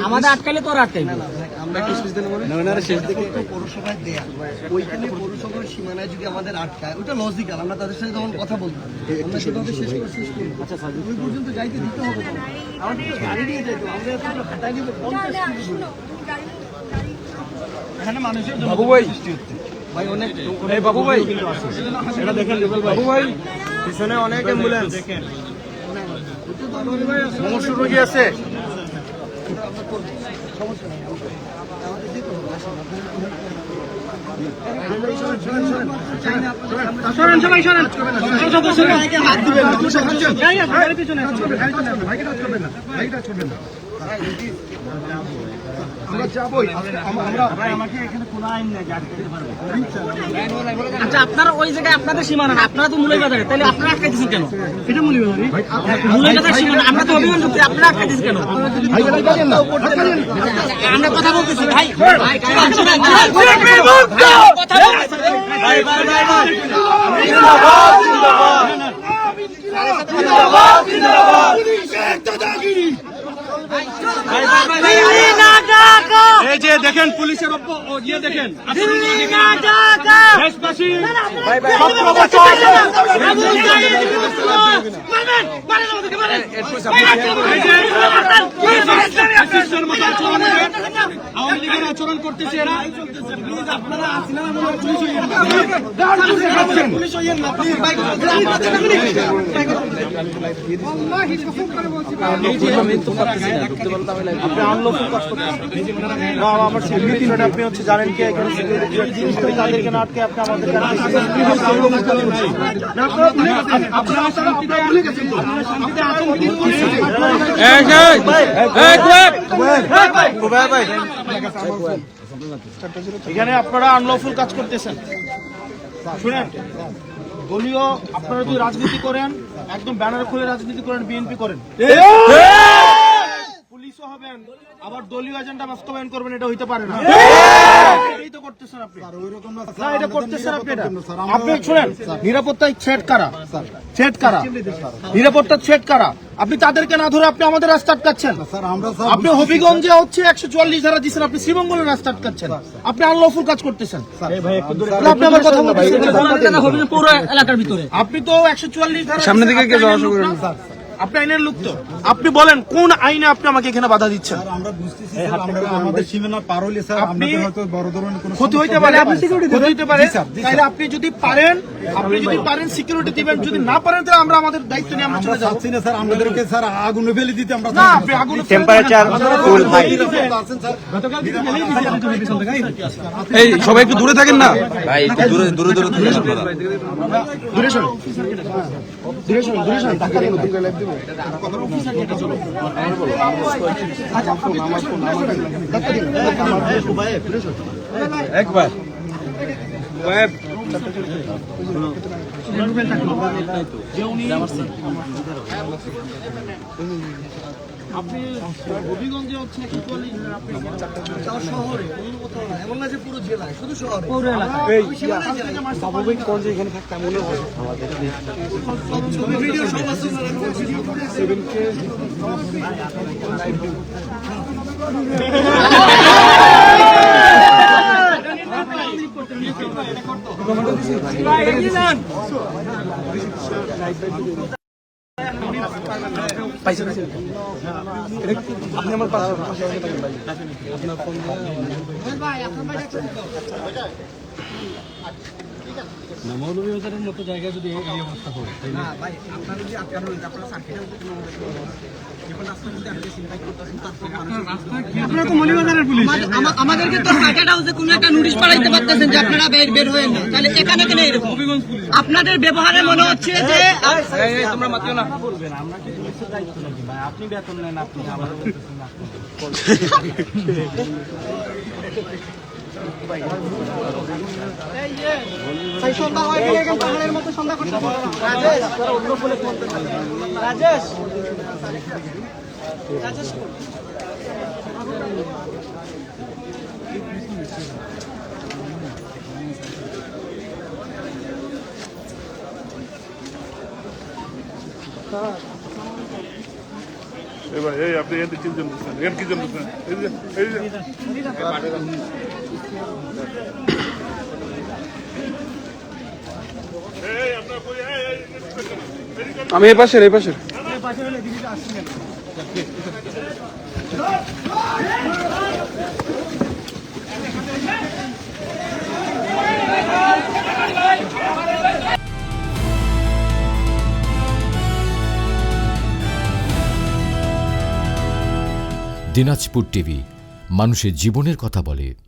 আমাদের আটকালে তোর আটকাই আমরা শেষ দিকে পৌরসভায় দেয়া ওইখানে পৌরসভার সীমানায় যদি আমাদের আটকায় ওটা লজিক্যাল, আমরা তাদের সাথে তখন কথা বলবো, আমরা সেভাবে শেষ করবো। আচ্ছা স্যার, ওই পর্যন্ত যাইতে দিতে হবে তো, আমাদের তো গাড়ি নিয়ে যাইতো, আমরা হাঁটাই নিব 50 কিলো। এখানে মানুষের বাবু ভাই ভাই অনেক এই বাবু ভাই এটা দেখেন বাবু ভাই পিছনে অনেক অ্যাম্বুলেন্স দেখেন, সমস্যা রোগী আছে, সমস্যা নাই আমাদের দিতে হবে। সরেন সবাই সরেন, হাত দিবেন আমরা যাবোই, আমাকে এখানে কোনো আইন নেই যে আটকাতে পারবো। আচ্ছা আপনারা ওই জায়গায় আপনাদের সীমানা না, আপনারা তো মূল্যবাজারে, তাহলে আপনারা আটকাইতেছেন কেন? এটা মূল্যবাজার মূল্যবাজার সীমানা, আমরা তো অভিমান করছি, আপনারা আটকাইতেছেন কেন? আমরা কথা বলতেছি ভাই, এই যে দেখেন পুলিশের ইয়ে দেখেন, আওয়ামী লীগের আচরণ করতেছে এরা। আপনি হচ্ছে জানেন কি তাদেরকে না আটকে আপনি এখানে আপনারা আনলফুল কাজ করতেছেন। শুনেন, দলীয় আপনারা যদি রাজনীতি করেন, একদম ব্যানার খুলে রাজনীতি করেন, বিএনপি করেন, পুলিশও হবেন, আবার দলীয় এজেন্ডা বাস্তবায়ন করবেন, এটা হইতে পারে না। এই তো করতেছেন আপনি, না এটা করতেছেন আপনি। আপনি শুনেন, নিরাপত্তায় থ্রেট কারা, নিরাপত্তার থ্রেট কারা? আপনি তাদেরকে না ধরে আপনি আমাদের রাস্তা আটকাচ্ছেন। আপনি হবিগঞ্জে হচ্ছে 144 ধারা দিচ্ছেন, আপনি শ্রীমঙ্গলের রাস্তা আটকাচ্ছেন, আপনি আনলফুল কাজ করতেছেন। আপনি আমার কথা বলতেছেন, পুরো এলাকার ভিতরে আপনি তো 144 ধারা সামনে দিকে আপনি আইনের লোক তো, আপনি বলেন কোন আইনে আপনি আমাকে এখানে বাধা দিচ্ছেন? আমরা বুঝতেছি আমাদের সীমানা পার হইলে স্যার আপনি হয়তো বড় ধরনের কোনো ক্ষতি হইতে পারে, তাহলে আপনি যদি পারেন সিকিউরিটি দিবেন, যদি না পারেন তাহলে আমরা আমাদের দায়িত্ব নিয়ে আমরা চলে যাব। চাচ্ছি না স্যার, আমাদেরকে স্যার আগুনে ফেলে দিতে আমরা না, আপনি আগুন টেম্পারেচার ফুল ভাই। এই সবাই একটু দূরে থাকেন না ভাই, একটু দূরে দূরে দূরে থাকেন আপনারা। দূরে সরুন, একবার আপনি হবিগঞ্জে হচ্ছে শহরে এমন না যে পুরো জেলায়, শুধু শহরে পুরো এলাকা এখানে থাকতে মনে হয় ভিডিও সব আছে। আপনি আমার পাশে মৌলভীবাজারের মতো জায়গায় যদি এই অবস্থা হয়, না ভাই, আপনারা যদি আটকানো হইতে আপনারা সার্কিটের মধ্যে কোনো আপনারা তো মৌলভীবাজারের পুলিশ, আমাদেরকে তো সার্কিট হাউসে কোনো একটা নোটিশ পাঠাইতে পারতেছেন যে আপনারা বের হয়ে না, তাহলে এখানে কেন এরকম আপনাদের ব্যবহারে মনে হচ্ছে যে তোমরা মাতিও না বলবেন। আমরা কি পুলিশের দায়িত্ব নাকি ভাই? আপনি বেতন নেন, আপনি আমাদের সন্ধ্যা হয় পাহাড়ের মতো সন্ধ্যা করতে রাজেশ এবার এই আপনি এর কি জন্য বুঝছেন এর কি জন্য বুঝছেন এই যে আমি এই পাশের দিনাজপুর টিভি, মানুষের জীবনের কথা বলে।